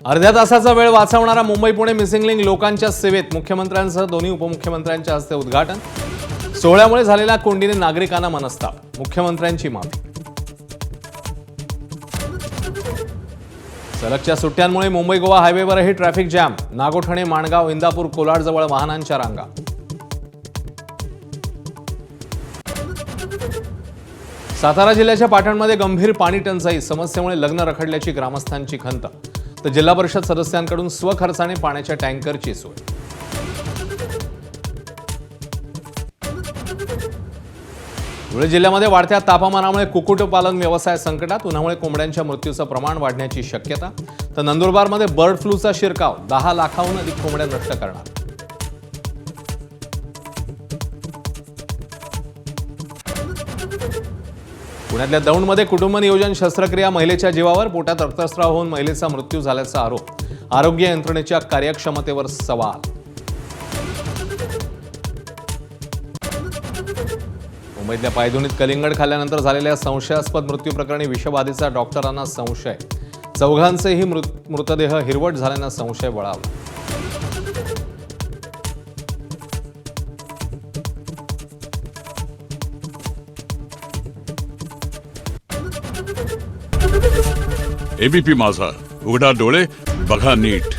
अर्ध्या तासाचा वेळ वाचवणारा मुंबई पुणे मिसिंग लिंक लोकांच्या सेवेत मुख्यमंत्र्यांसह दोन्ही उपमुख्यमंत्र्यांच्या हस्ते उद्घाटन। सोहळ्यामुळे झालेल्या कोंडीने नागरिकांना मनस्ताप, मुख्यमंत्र्यांची माफी। सलगच्या सुट्ट्यांमुळे मुंबई गोवा हायवेवरही ट्रॅफिक जॅम, नागोठणे माणगाव इंदापूर कोलाडजवळ वाहनांच्या रांगा। सातारा जिल्ह्याच्या पाटणमध्ये गंभीर पाणी टंचाई, समस्येमुळे लग्न रखडल्याची ग्रामस्थांची खंत, तर जिल्हा परिषद सदस्यांकडून स्वखर्चाने पाण्याच्या टँकरची सोय। धुळे जिल्ह्यामध्ये वाढत्या तापमानामुळे कुक्कुटपालन व्यवसाय संकटात, उन्हामुळे कोंबड्यांच्या मृत्यूचं प्रमाण वाढण्याची शक्यता, तर नंदुरबारमध्ये बर्ड फ्लूचा शिरकाव, 10 लाखाहून अधिक कोंबड्या नष्ट करणार। पुण्यातल्या दौंडमध्ये कुटुंब नियोजन शस्त्रक्रिया, महिलेच्या जीवावर, पोटात रक्तस्राव होऊन महिलेचा मृत्यू झाल्याचा आरोप, आरोग्य यंत्रणेच्या कार्यक्षमतेवर सवाल। मुंबईतल्या पायधुनीत कलिंगड खाल्ल्यानंतर झालेल्या संशयास्पद मृत्यू प्रकरणी विषबाधीचा डॉक्टरांना संशय, चौघांचेही मृतदेह हिरवट झाल्यानं संशय बळावला। एबीपी माझा, उघडा डोळे बघा नीट।